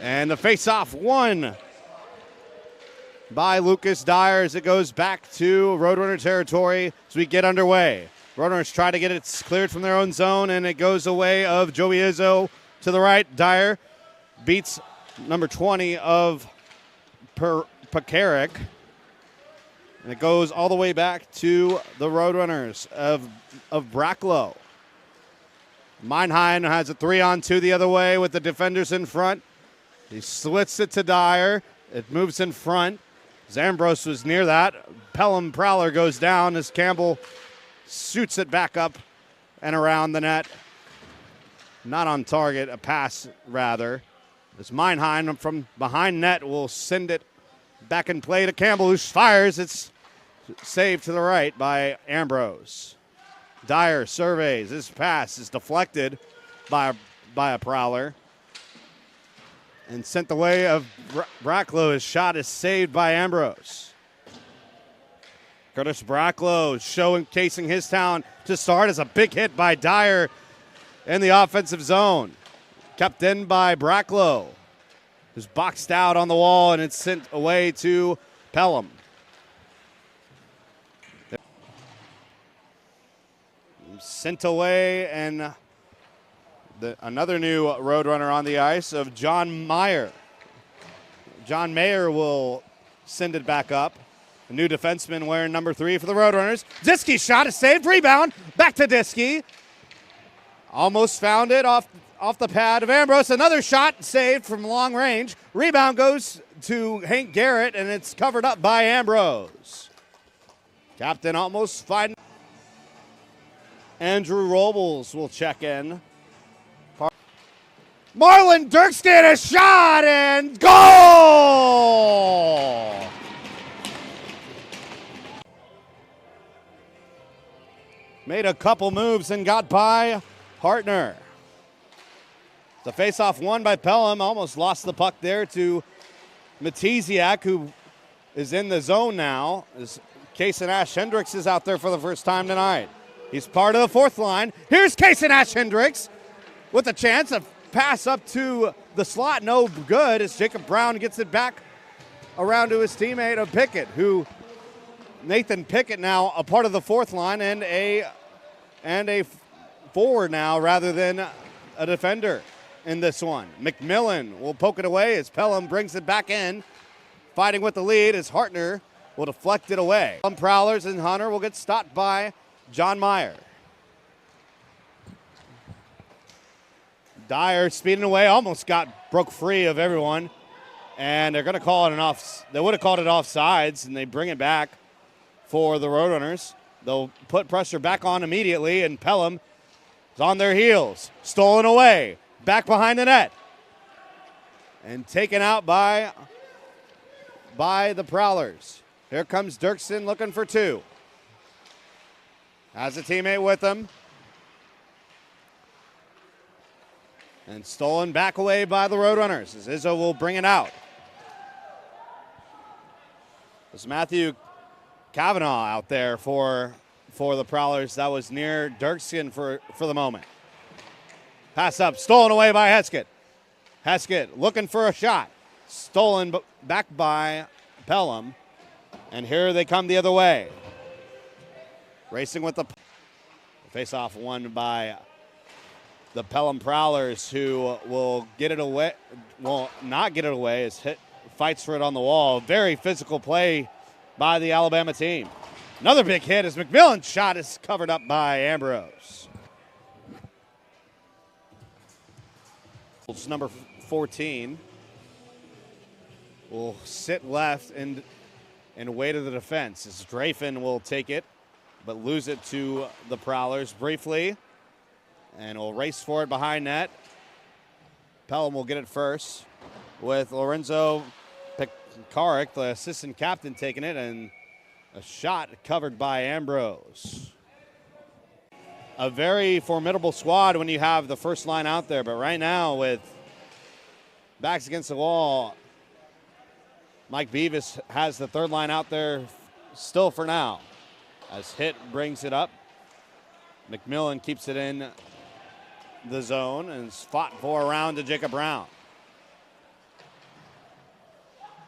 And the face-off won by Lucas Dyer as it goes back to Roadrunner territory as we get underway. Roadrunners try to get it cleared from their own zone, and it goes away of Joey Izzo to the right. Dyer beats number 20 of Pekarik. And it goes all the way back to the Roadrunners of Bracklow. Meinheim has a 3-on-2 the other way with the defenders in front. He slits it to Dyer. It moves in front. Zambros was near that. Pelham Prowler goes down as Campbell shoots it back up and around the net. Not on target, a pass rather. As Meinheim from behind net will send it back in play to Campbell, who fires. It's saved to the right by Ambrose. Dyer surveys. This pass is deflected by a Prowler and sent the way of Bracklow. His shot is saved by Ambrose. Curtis Bracklow showcasing his talent to start as a big hit by Dyer in the offensive zone. Kept in by Bracklow. Who's boxed out on the wall, and it's sent away to Pelham. Sent away, and another new Roadrunner on the ice of John Meyer. John Mayer will send it back up. A new defenseman wearing number 3 for the Roadrunners. Diskey's shot is saved. Rebound. Back to Diskey. Almost found it off the pad of Ambrose. Another shot saved from long range. Rebound goes to Hank Garrett, and it's covered up by Ambrose. Captain almost finding. Andrew Robles will check in. Marlon Dirkston, a shot, and goal! Made a couple moves and got by Hartner. The faceoff won by Pelham. Almost lost the puck there to Matiziak, who is in the zone now. As Kason Ash Hendricks is out there for the first time tonight. He's part of the fourth line. Here's Kason Ash Hendricks with a chance. A pass up to the slot. No good as Jacob Brown gets it back around to his teammate of Pickett, who Nathan Pickett now a part of the fourth line and a forward now rather than a defender in this one. McMillan will poke it away as Pelham brings it back in. Fighting with the lead as Hartner will deflect it away. Prowlers and Hunter will get stopped by John Meyer. Dyer speeding away, almost broke free of everyone, and they're going to call it an off. They would have called it offsides, and they bring it back for the Roadrunners. They'll put pressure back on immediately, and Pelham is on their heels, stolen away, back behind the net, and taken out by the Prowlers. Here comes Dirksen looking for 2. Has a teammate with him. And stolen back away by the Roadrunners as Izzo will bring it out. There's Matthew Kavanaugh out there for the Prowlers. That was near Dirksen for the moment. Pass up, stolen away by Heskett. Heskett looking for a shot. Stolen back by Pelham. And here they come the other way. Racing with the face-off won by the Pelham Prowlers, who will get it away. Will not get it away as fights for it on the wall. Very physical play by the Alabama team. Another big hit as McMillan's shot is covered up by Ambrose. Number 14 will sit left and way to the defense as Drafen will take it, but lose it to the Prowlers briefly, and will race for it behind net. Pelham will get it first with Lorenzo Pekarik, the assistant captain, taking it, and a shot covered by Ambrose. A very formidable squad when you have the first line out there, but right now with backs against the wall, Mike Beavis has the third line out there still for now. As Hitt brings it up, McMillan keeps it in the zone and is fought for around to Jacob Brown.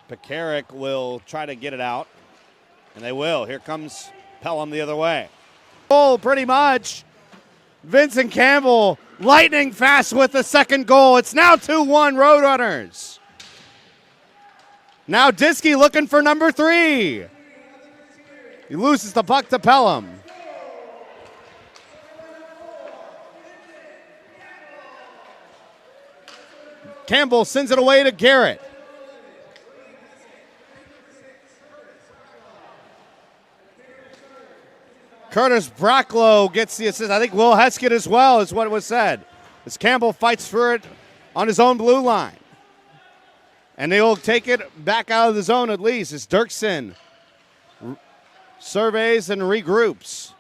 Pekarik will try to get it out, and they will. Here comes Pelham the other way. Oh, pretty much. Vincent Campbell lightning fast with the second goal. It's now 2-1 Roadrunners. Now Diskey looking for number 3. He loses the puck to Pelham. Campbell sends it away to Garrett. Curtis Bracklow gets the assist. I think Will Heskett as well is what was said. As Campbell fights for it on his own blue line. And they'll take it back out of the zone at least as Dirksen surveys and regroups.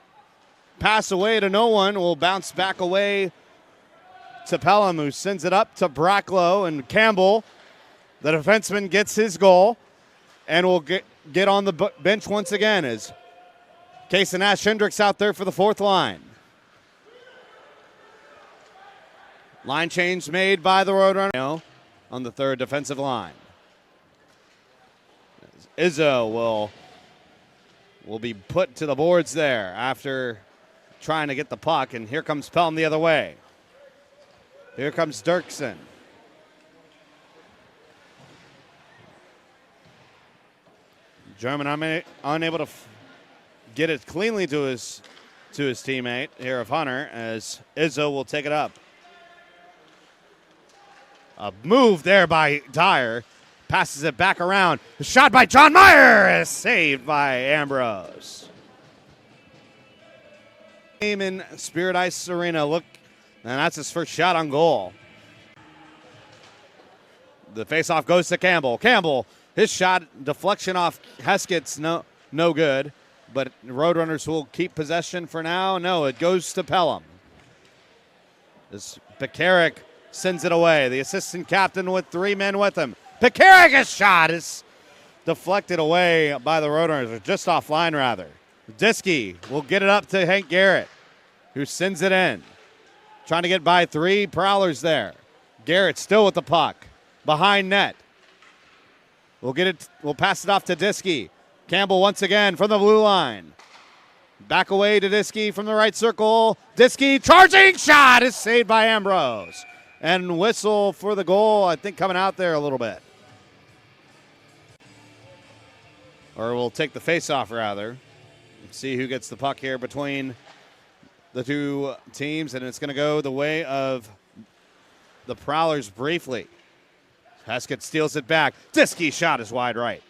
Pass away to no one. Will bounce back away to Pelham, who sends it up to Bracklow, and Campbell, the defenseman, gets his goal and will get on the bench once again as Case and Ash Hendricks out there for the fourth line. Line change made by the Roadrunner on the third defensive line. Izzo will be put to the boards there after trying to get the puck, and here comes Pelham the other way. Here comes Dirksen. German unable to get it cleanly to his teammate here of Hunter as Izzo will take it up. A move there by Dyer. Passes it back around. A shot by John Meyer is saved by Ambrose. Game in Spirit Ice Arena. Look, and that's his first shot on goal. The faceoff goes to Campbell. Campbell, his shot, deflection off Heskett's no good. But Roadrunners will keep possession for now. No, it goes to Pelham. As Pekarik sends it away. The assistant captain with 3 men with him. Pekarik's shot is deflected away by the Roadrunners, or just offline rather. Diskey will get it up to Hank Garrett, who sends it in. Trying to get by 3 Prowlers there. Garrett still with the puck. Behind net. We'll pass it off to Diskey. Campbell once again from the blue line. Back away to Diskey from the right circle. Diskey charging shot is saved by Ambrose. And whistle for the goal, I think coming out there a little bit. Or we'll take the face-off rather. See who gets the puck here between the two teams, and it's going to go the way of the Prowlers briefly. Heskett steals it back. Diskey's shot is wide right.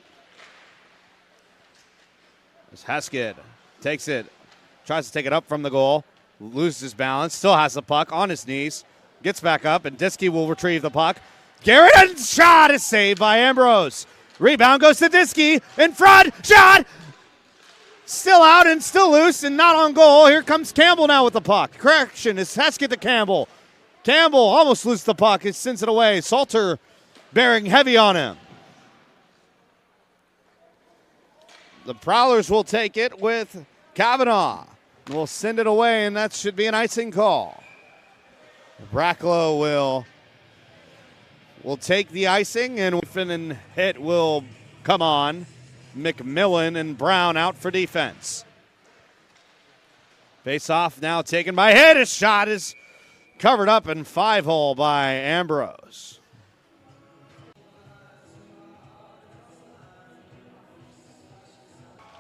As Heskett takes it, tries to take it up from the goal, loses his balance, still has the puck on his knees, gets back up, and Diskey will retrieve the puck. Garrett's shot is saved by Ambrose. Rebound goes to Diskey, in front, shot! Still out and still loose and not on goal. Here comes Campbell now with the puck. Correction, it's Heskett to Campbell. Campbell almost loses the puck, he sends it away. Salter bearing heavy on him. The Prowlers will take it with Kavanaugh. We'll send it away, and that should be an icing call. Bracklow will take the icing, and Finn hit will come on. McMillan and Brown out for defense. Face off now taken by Head. His shot is covered up in 5-hole by Ambrose.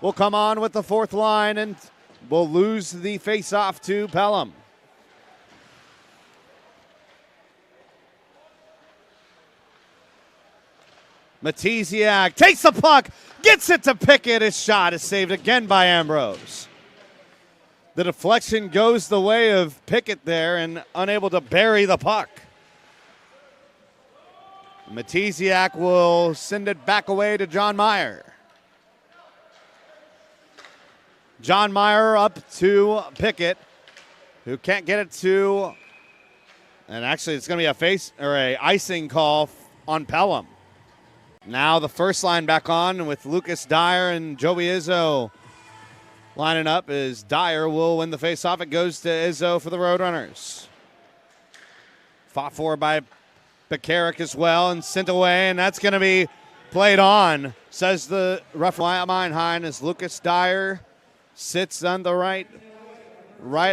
Will come on with the fourth line, and will lose the face-off to Pelham. Matisiak takes the puck, gets it to Pickett. His shot is saved again by Ambrose. The deflection goes the way of Pickett there and unable to bury the puck. Matisiak will send it back away to John Meyer. John Meyer up to Pickett, who can't get it to, and actually it's going to be a face or a icing call on Pelham. Now the first line back on with Lucas Dyer and Joey Izzo lining up as Dyer will win the faceoff. It goes to Izzo for the Roadrunners. Fought for by Pekarik as well and sent away, and that's going to be played on, says the referee. Meinheim as Lucas Dyer sits on the right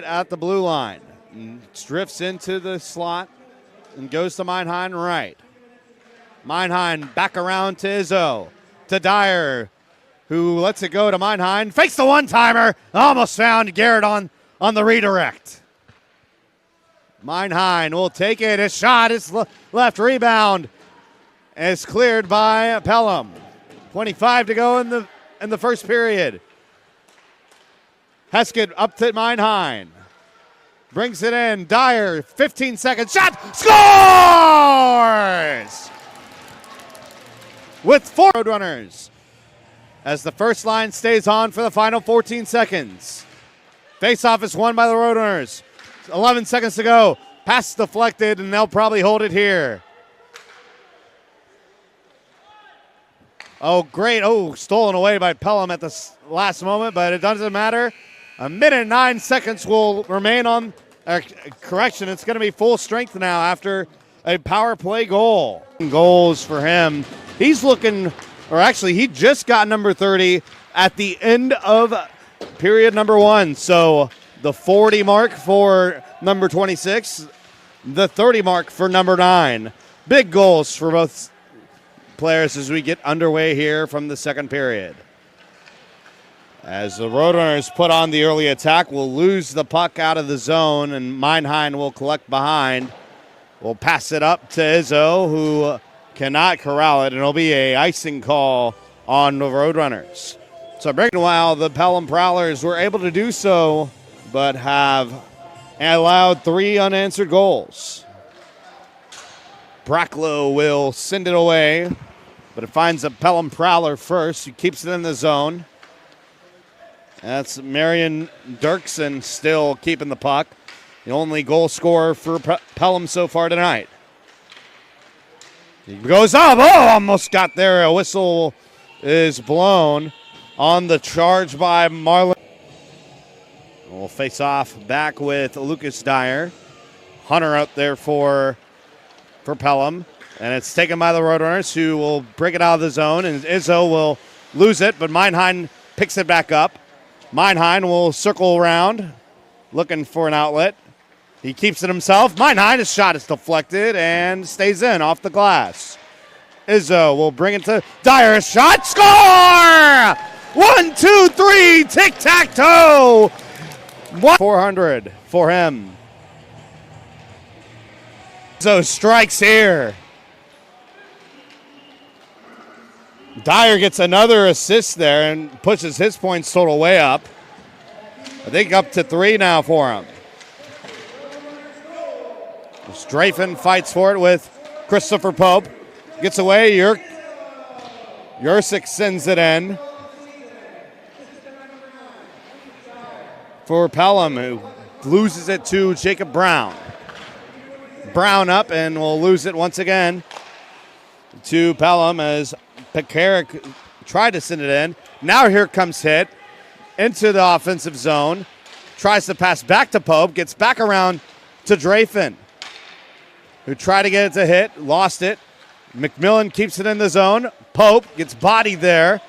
at the blue line. And drifts into the slot and goes to Meinheim right. Meinheim back around to Izzo, to Dyer, who lets it go to Meinheim. Fakes the one-timer. Almost found Garrett on the redirect. Meinheim will take it. His shot is left rebound. Is cleared by Pelham. 25 to go in the first period. Heskett up to Meinheim. Brings it in. Dyer, 15 seconds. Shot! Scores! With 4 Roadrunners. As the first line stays on for the final 14 seconds. Face-off is won by the Roadrunners. 11 seconds to go. Pass deflected, and they'll probably hold it here. Oh, great. Oh, stolen away by Pelham at the last moment, but it doesn't matter. A minute and 9 seconds will remain on. Correction, it's going to be full strength now after a power play goal. Goals for him. He's looking, or actually, he just got number 30 at the end of period number 1. So the 40 mark for number 26, the 30 mark for number 9. Big goals for both players as we get underway here from the second period. As the Roadrunners put on the early attack, we'll lose the puck out of the zone, and Meinheim will collect behind. We'll pass it up to Izzo, who cannot corral it, and it'll be a icing call on the Roadrunners. So breaking while the Pelham Prowlers were able to do so, but have allowed 3 unanswered goals. Bracklow will send it away, but it finds a Pelham Prowler first. He keeps it in the zone. That's Marion Dirksen still keeping the puck. The only goal scorer for Pelham so far tonight. He goes up. Oh, almost got there. A whistle is blown on the charge by Marlon. We'll face off back with Lucas Dyer. Hunter out there for Pelham. And it's taken by the Roadrunners, who will break it out of the zone. And Izzo will lose it, but Meinheim picks it back up. Meinheim will circle around, looking for an outlet. He keeps it himself. Meinheim, his shot is deflected and stays in off the glass. Izzo will bring it to Dyer. Shot, score! 1, 2, 3, tic-tac-toe. 400 for him. Izzo strikes here. Dyer gets another assist there and pushes his points total way up. I think up to 3 now for him. Drafen fights for it with Christopher Pope. Gets away. Yurcik sends it in for Pelham, who loses it to Jacob Brown. Brown up and will lose it once again to Pelham as Pekarik tried to send it in. Now here comes Hit into the offensive zone. Tries to pass back to Pope. Gets back around to Drafen, who tried to get it to Hit. Lost it. McMillan keeps it in the zone. Pope gets bodied there.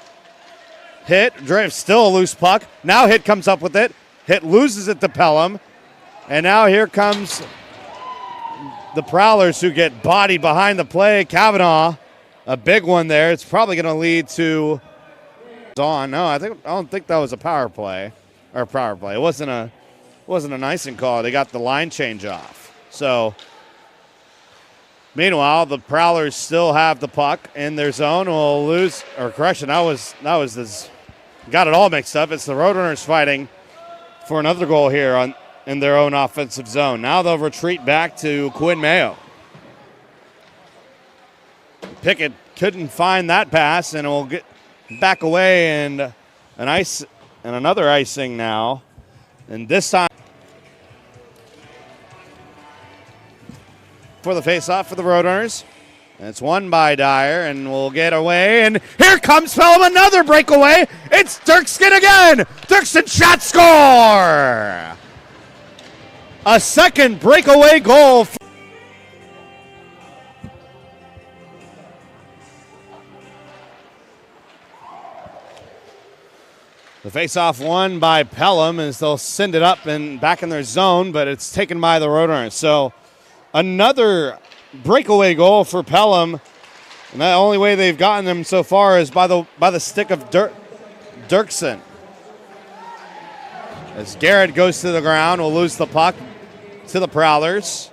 Hit. Drafen still a loose puck. Now Hit comes up with it. Hit loses it to Pelham. And now here comes the Prowlers, who get bodied behind the play. Kavanaugh. A big one there. It's probably going to lead to on. No, I don't think that was a power play. It wasn't an icing call. They got the line change off. So meanwhile, the Prowlers still have the puck in their zone. Will lose, or correction, that was this. Got it all mixed up. It's the Roadrunners fighting for another goal here in their own offensive zone. Now they'll retreat back to Quinn Mayo. Pickett couldn't find that pass, and will get back away, and another icing now. And this time for the faceoff for the Roadrunners. And it's won by Dyer, and will get away. And here comes Pelham, another breakaway. It's Dirksen again. Dirksen shot, score! A second breakaway goal. The face-off won by Pelham as they'll send it up and back in their zone, but it's taken by the Roadrunners. So another breakaway goal for Pelham. And the only way they've gotten them so far is by the stick of Dirksen. As Garrett goes to the ground, we'll lose the puck to the Prowlers.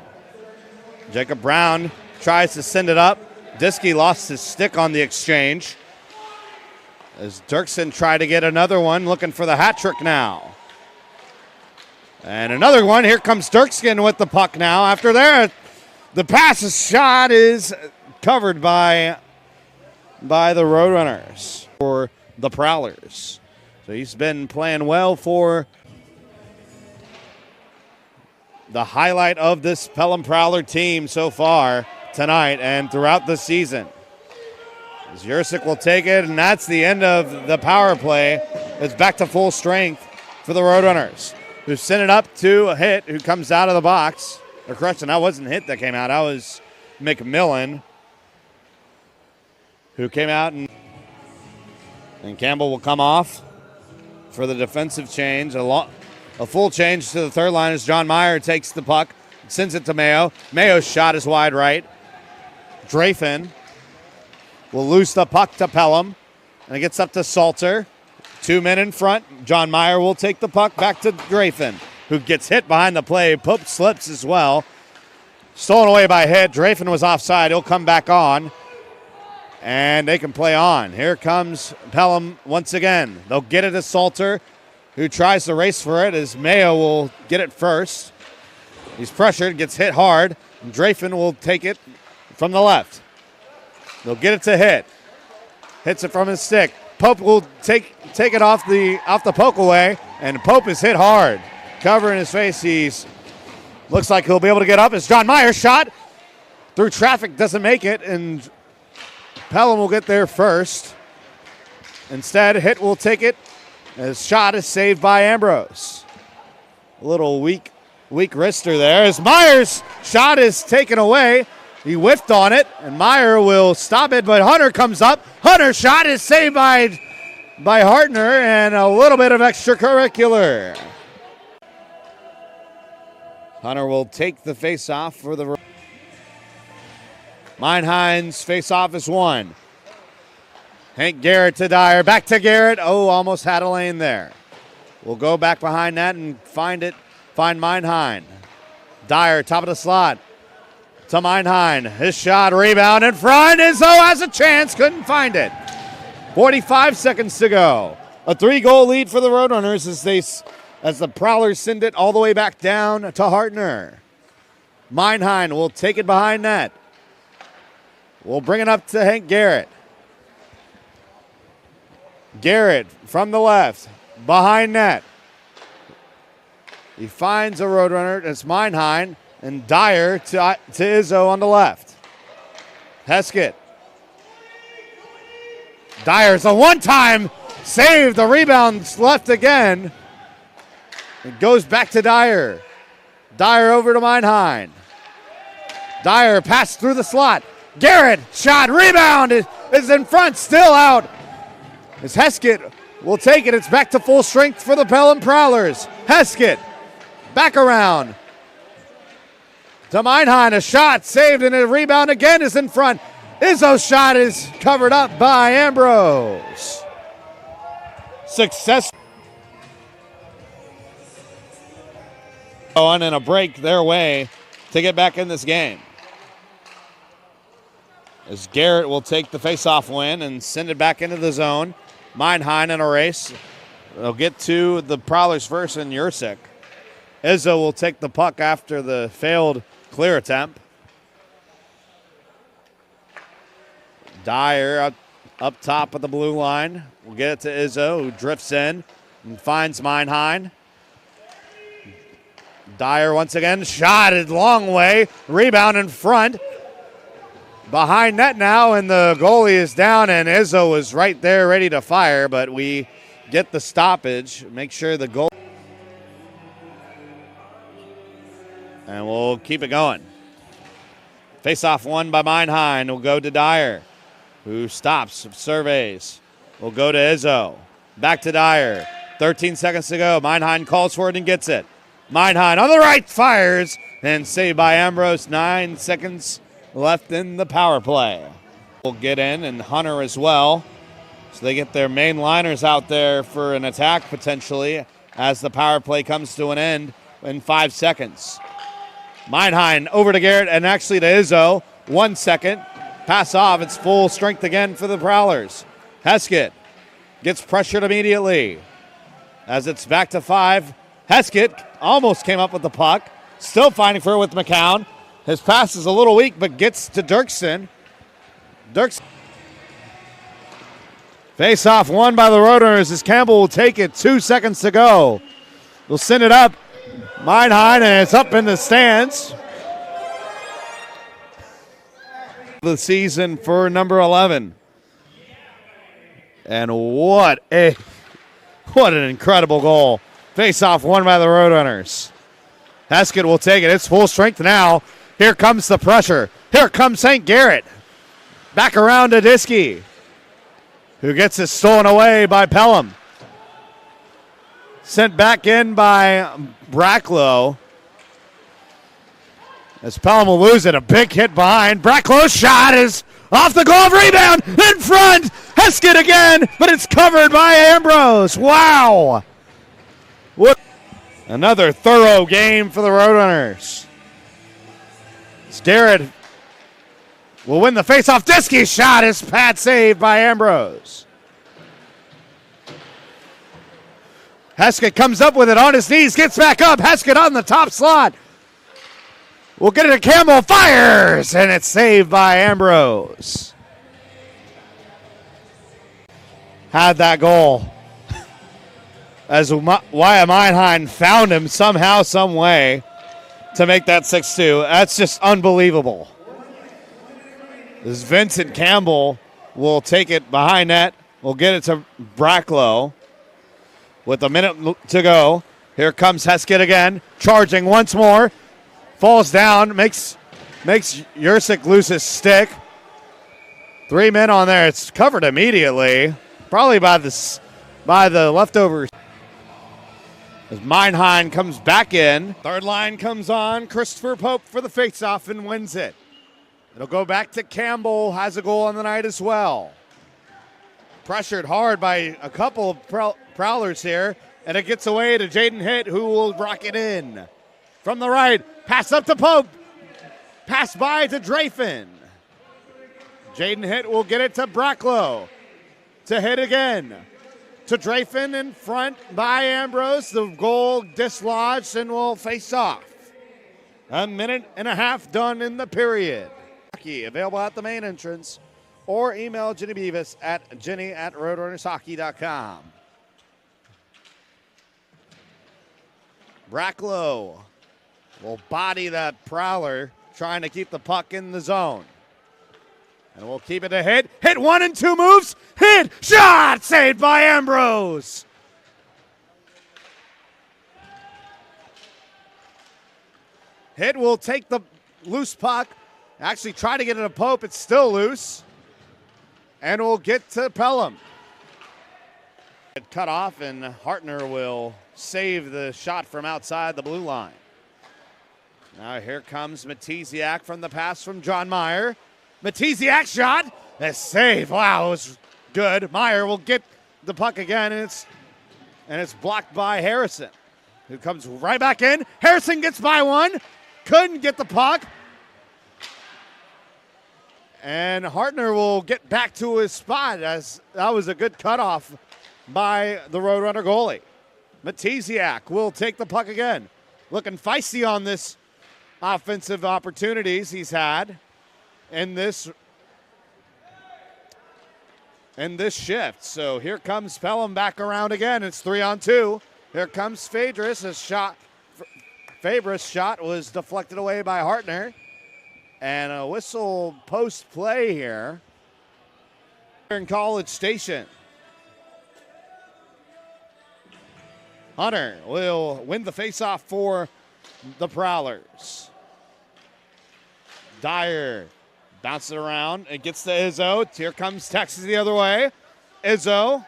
Jacob Brown tries to send it up. Diskey lost his stick on the exchange. As Dirksen tried to get another one, looking for the hat trick now. And another one. Here comes Dirksen with the puck now. After there, the shot is covered by the Roadrunners for the Prowlers. So he's been playing well for the highlight of this Pelham Prowler team so far tonight and throughout the season. As Yurcik will take it, and that's the end of the power play. It's back to full strength for the Roadrunners, who sent it up to a hit, who comes out of the box. Or correction, that wasn't hit that came out. That was McMillan, who came out, and Campbell will come off for the defensive change. A full change to the third line as John Meyer takes the puck, sends it to Mayo. Mayo's shot is wide right. Drafin will lose the puck to Pelham, and it gets up to Salter. 2 men in front. John Meyer will take the puck back to Drafin, who gets hit behind the play. Pope slips as well. Stolen away by Hitt. Drafin was offside. He'll come back on, and they can play on. Here comes Pelham once again. They'll get it to Salter, who tries to race for it as Mayo will get it first. He's pressured, gets hit hard, and Drafin will take it from the left. They'll get it to Hitt. Hits it from his stick. Pope will take it off the poke away, and Pope is hit hard. Covering his face, he's looks like he'll be able to get up as John Meyer shot through traffic, doesn't make it, and Pelham will get there first. Instead, Hitt will take it. His shot is saved by Ambrose. A little weak wrister there as Meyer's shot is taken away. He whiffed on it, and Meyer will stop it, but Hunter comes up. Hunter's shot is saved by Hartner, and a little bit of extracurricular. Hunter will take the face-off for the... Meinhein's face-off is won. Hank Garrett to Dyer. Back to Garrett. Oh, almost had a lane there. We'll go back behind that and find Meinhein. Dyer, top of the slot. To Meinhein. His shot, rebound in front. Izzo has a chance. Couldn't find it. 45 seconds to go. A 3-goal lead for the Roadrunners as the Prowlers send it all the way back down to Hartner. Meinhein will take it behind net. We'll bring it up to Hank Garrett. Garrett from the left, behind net. He finds a Roadrunner. It's Meinhein, and Dyer to Izzo on the left. Heskett. Dyer's a one-time save. The rebound's left again. It goes back to Dyer. Dyer over to Meinhein. Dyer passed through the slot. Garrett, shot, rebound is in front, still out. As Heskett will take it. It's back to full strength for the Pelham Prowlers. Heskett, back around. To Meinhein, a shot saved, and a rebound again is in front. Izzo's shot is covered up by Ambrose. Success. On and a break their way to get back in this game. As Garrett will take the faceoff win and send it back into the zone. Meinhein in a race. They'll get to the Prowlers first and Yurcik. Izzo will take the puck after the failed clear attempt. Dyer up top of the blue line. We'll get it to Izzo, who drifts in and finds Meinhein. Dyer once again, shot it long way. Rebound in front. Behind net now, and the goalie is down, and Izzo is right there ready to fire, but we get the stoppage. Make sure the goal. And we'll keep it going. Face-off won by Meinhein. Will go to Dyer, who stops, surveys. Will go to Izzo. Back to Dyer. 13 seconds to go. Meinheim calls for it and gets it. Meinheim on the right, fires, and saved by Ambrose. 9 seconds left in the power play. Will get in, and Hunter as well. So they get their main liners out there for an attack potentially as the power play comes to an end in 5 seconds. Meinheim over to Garrett and actually to Izzo. 1 second. Pass off. It's full strength again for the Prowlers. Heskett gets pressured immediately as it's back to 5. Heskett almost came up with the puck. Still fighting for it with McCown. His pass is a little weak, but gets to Dirksen. Face off won by the Roadrunners as Campbell will take it. 2 seconds to go. We'll send it up. Meinheim, and it's up in the stands. The season for number 11. And what an incredible goal. Face off won by the Roadrunners. Heskett will take it. It's full strength now. Here comes the pressure. Here comes St. Garrett. Back around to Diskey, who gets it stolen away by Pelham. Sent back in by Bracklow. As Pelham will lose it, a big hit behind. Bracklow's shot is off the glove, rebound in front. Heskett again, but it's covered by Ambrose. Wow. What another thorough game for the Roadrunners. Garrett will win the faceoff. Diskey's shot is pad saved by Ambrose. Heskett comes up with it on his knees, gets back up. Heskett on the top slot. We'll get it to Campbell, fires, and it's saved by Ambrose. Had that goal. As Wyatt Meinheim found him somehow, some way to make that 6-2. That's just unbelievable. As Vincent Campbell will take it behind net. We'll get it to Bracklow with a minute to go. Here comes Heskett again, charging once more. Falls down, makes Yurcik lose his stick. 3 men on there. It's covered immediately, probably by the leftovers. As Meinheim comes back in. Third line comes on. Christopher Pope for the faceoff and wins it. It'll go back to Campbell, has a goal on the night as well. Pressured hard by a couple of Prowlers here, and it gets away to Jaden Hitt, who will rock it in. From the right, pass up to Pope. Pass by to Drafin. Jaden Hitt will get it to Bracklow. To Hitt again. To Drafin in front by Ambrose. The goal dislodged and will face off. A minute and a half done in the period. Available at the main entrance, or email Jenny Beavis at jenny@roadrunnershockey.com. Bracklow will body that Prowler, trying to keep the puck in the zone. And we'll keep it a hit. Hit 1 and 2 moves. Hit, shot, saved by Ambrose. Hit will take the loose puck. Actually try to get it to Pope. It's still loose. And we'll get to Pelham. Cut off, and Hartner will save the shot from outside the blue line. Now here comes Matiziak from the pass from John Meyer. Matiziak shot. A save. Wow, it was good. Meyer will get the puck again, and it's blocked by Harrison, who comes right back in. Harrison gets by one. Couldn't get the puck. And Hartner will get back to his spot, as that was a good cutoff by the Roadrunner goalie. Matiziak will take the puck again. Looking feisty on this offensive opportunities he's had in this shift. So here comes Pelham back around again. It's 3-on-2. Here comes Fabris. Fabris' shot was deflected away by Hartner. And a whistle post-play here in College Station. Hunter will win the faceoff for the Prowlers. Dyer bounces it around and gets to Izzo. Here comes Texas the other way. Izzo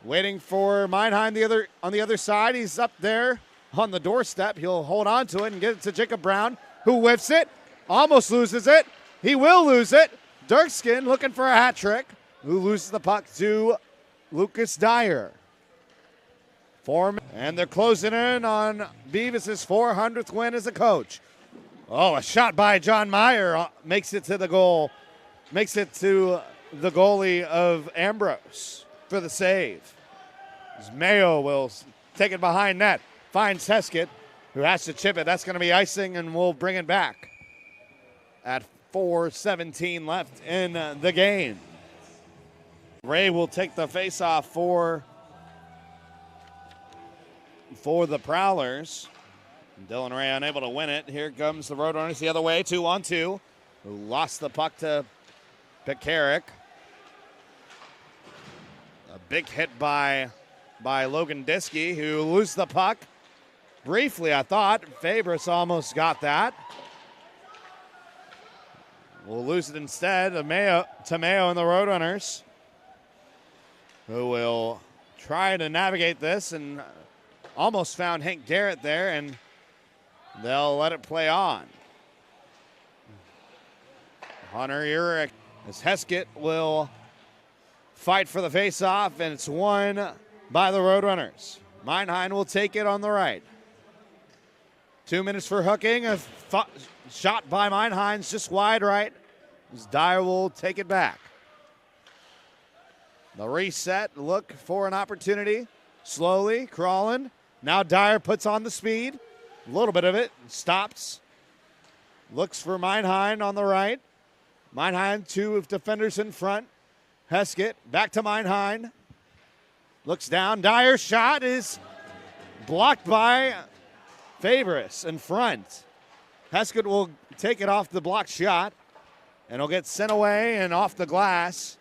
Waiting for Meinheim on the other side. He's up there on the doorstep. He'll hold on to it and get it to Jacob Brown, who whiffs it, almost loses it. He will lose it. Dirkskin looking for a hat trick, who loses the puck to Lucas Dyer. And they're closing in on Beavis' 400th win as a coach. Oh, a shot by John Meyer makes it to the goal. Makes it to the goalie of Ambrose for the save. As Mayo will take it behind net. Finds Heskett, who has to chip it. That's going to be icing, and we'll bring it back at 4:17 left in the game. Ray will take the faceoff for the Prowlers. Dylan Ray unable to win it. Here comes the Roadrunners the other way, 2-on-2. Who lost the puck to Pekarik. A big hit by Logan Diskey, who loses the puck. Briefly, I thought. Fabris almost got that. We'll lose it instead to Mayo and the Roadrunners, who will try to navigate this and almost found Hank Garrett there, and they'll let it play on. Hunter Yurcik, as Heskett will fight for the faceoff, and it's won by the Roadrunners. Meinheim will take it on the right. 2 minutes for hooking. A shot by Meinheim's just wide right. As Dyer will take it back. The reset, look for an opportunity. Slowly crawling. Now Dyer puts on the speed. A little bit of it. Stops. Looks for Meinheim on the right. Meinheim, two defenders in front. Heskett back to Meinheim. Looks down. Dyer's shot is blocked by Fabris in front. Heskett will take it off the blocked shot, and he'll get sent away and off the glass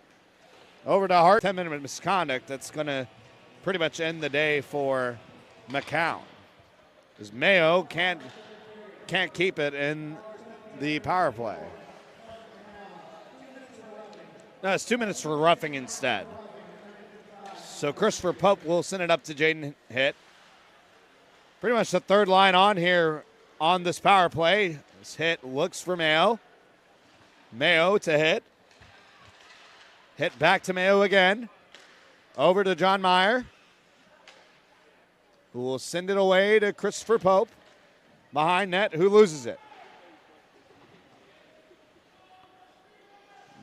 over to Hart. 10-minute misconduct that's going to pretty much end the day for McCown. As Mayo can't keep it in the power play. No, it's 2 minutes for roughing instead. So Christopher Pope will send it up to Jaden Hitt. Pretty much the third line on here on this power play. This Hitt looks for Mayo. Mayo to Hitt. Hitt back to Mayo again. Over to John Meyer, who will send it away to Christopher Pope. Behind net, who loses it.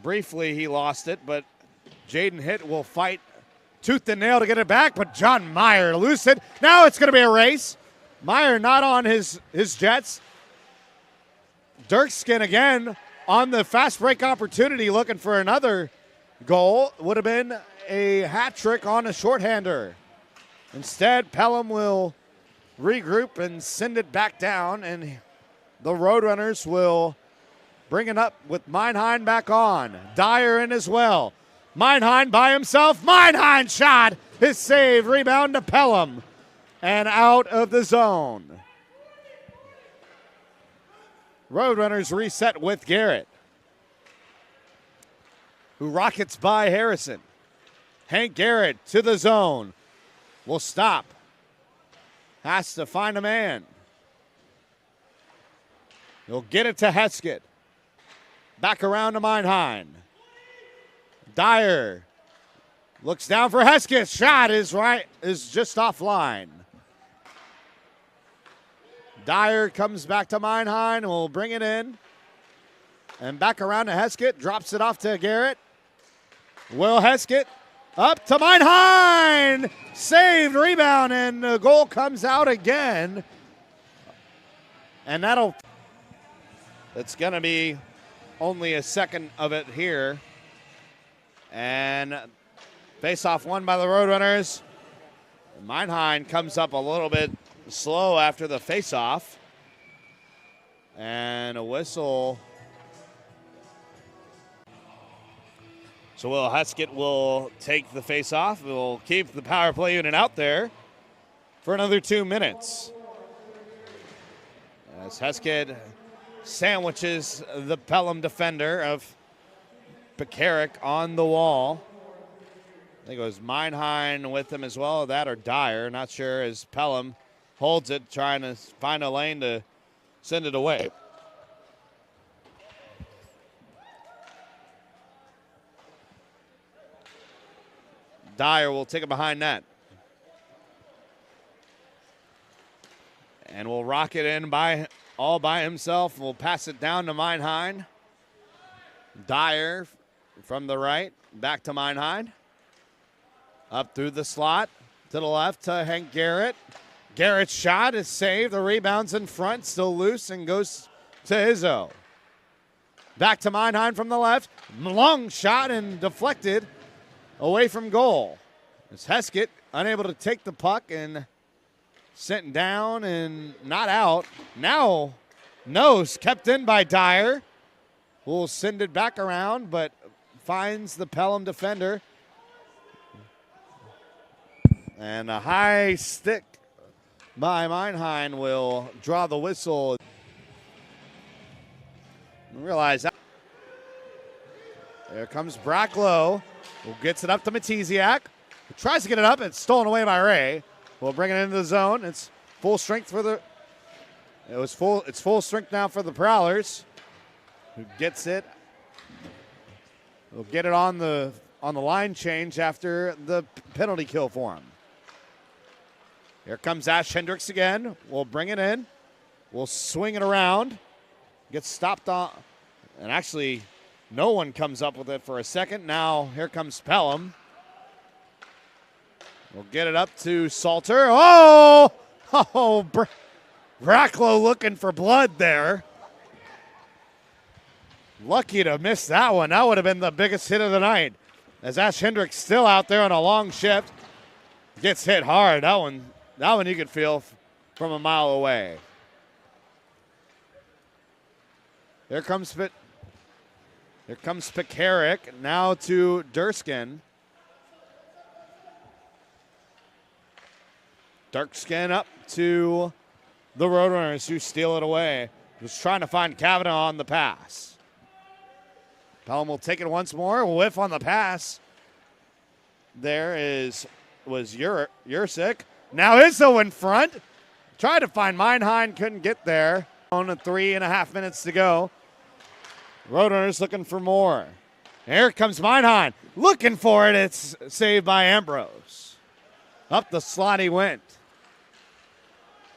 Briefly, he lost it, but Jaden Hitt will fight tooth and nail to get it back, but John Meyer loses it. Now it's going to be a race. Meyer not on his Jets. Dirkskin again on the fast break opportunity, looking for another goal. Would have been a hat trick on a shorthander. Instead, Pelham will regroup and send it back down, and the Roadrunners will bring it up with Meinheim back on. Dyer in as well. Meinheim by himself. Meinheim shot. His save. Rebound to Pelham. And out of the zone. Roadrunners reset with Garrett, who rockets by Harrison. Hank Garrett to the zone. Will stop. Has to find a man. He'll get it to Heskett. Back around to Meinheim. Dyer looks down for Heskett. Shot is just offline. Dyer comes back to Meinheim and will bring it in. And back around to Heskett. Drops it off to Garrett. Will Heskett up to Meinheim. Saved, rebound, and the goal comes out again. And it's going to be only a second of it here. And face-off won by the Roadrunners. Meinheim comes up a little bit slow after the face-off. And a whistle. So Will Heskett will take the face-off. We'll keep the power play unit out there for another 2 minutes. As Heskett sandwiches the Pelham defender of Pekarik on the wall. I think it was Meinheim with him as well, that or Dyer, not sure, as Pelham holds it, trying to find a lane to send it away. Dyer will take it behind net. And will rock it in all by himself. We'll pass it down to Meinheim. Dyer from the right, back to Meinheim. Up through the slot to the left to Hank Garrett. Garrett's shot is saved. The rebound's in front, still loose, and goes to Izzo. Back to Meinheim from the left. Long shot and deflected away from goal. It's Heskett unable to take the puck and sent down and not out. Now, nose kept in by Dyer. Will send it back around, but finds the Pelham defender. And a high stick by Meinheim will draw the whistle. Realize that. There comes Bracklow, who gets it up to Matiziak. Who tries to get it up. It's stolen away by Ray. We'll bring it into the zone. It's full strength for the. It's full strength now for the Prowlers. Who gets it? We'll get it on the line change after the penalty kill for him. Here comes Ash Hendricks again. We'll bring it in. We'll swing it around. Gets stopped on. And actually, no one comes up with it for a second. Now, here comes Pelham. We'll get it up to Salter. Oh! Bracklow looking for blood there. Lucky to miss that one. That would have been the biggest hit of the night. As Ash Hendricks still out there on a long shift. Gets hit hard. That one you could feel from a mile away. Here comes Pekarik, now to Durskin. Durskin up to the Roadrunners, who steal it away. Was trying to find Kavanaugh on the pass. Pelham will take it once more. Whiff on the pass. Was Yurcik. Now Izzo in front. Tried to find Meinheim, couldn't get there. On 3.5 minutes to go. Roadrunners looking for more. Here comes Meinheim. Looking for it. It's saved by Ambrose. Up the slot he went.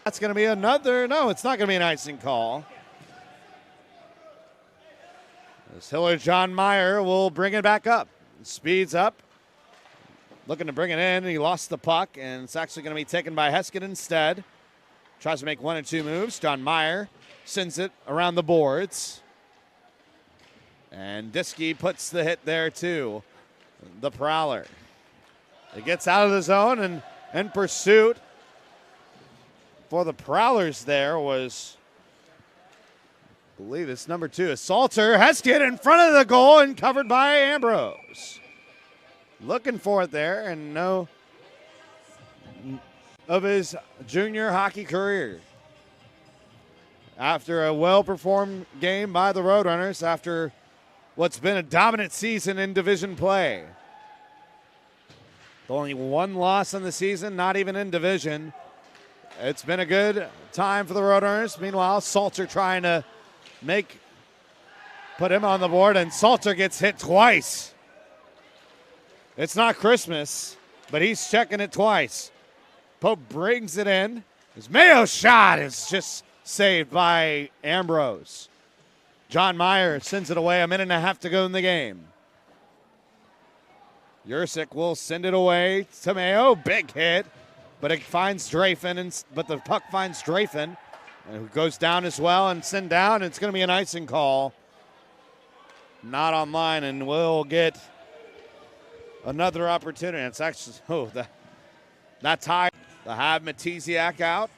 That's going to be another. No, it's not going to be an icing call. As Hiller John Meyer will bring it back up. Speeds up. Looking to bring it in. He lost the puck, and it's actually going to be taken by Heskett instead. Tries to make 1 or 2 moves. John Meyer sends it around the boards. And Diskey puts the hit there, too. The Prowler. It gets out of the zone, and in pursuit for the Prowlers there was, I believe it's number 2. Salter. Heskett in front of the goal and covered by Ambrose. Looking for it there, and no of his junior hockey career. After a well-performed game by the Roadrunners, after what's been a dominant season in division play. Only 1 loss in the season, not even in division. It's been a good time for the Roadrunners. Meanwhile, Salter trying to put him on the board, and Salter gets hit twice. It's not Christmas, but he's checking it twice. Pope brings it in. His Mayo shot is just saved by Ambrose. John Meyer sends it away. 1.5 minutes to go in the game. Yurcik will send it away to Mayo. Big hit, but it finds Drafen, but the puck finds Drafen, who goes down as well and sent down. It's going to be an icing call. Not online, and we'll get another opportunity. It's actually, that tie. They'll have Matiziak out.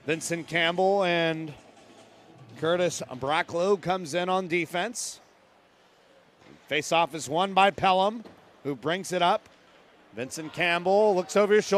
Vincent Campbell and Curtis Bracklow comes in on defense. Face-off is won by Pelham, who brings it up. Vincent Campbell looks over his shoulder.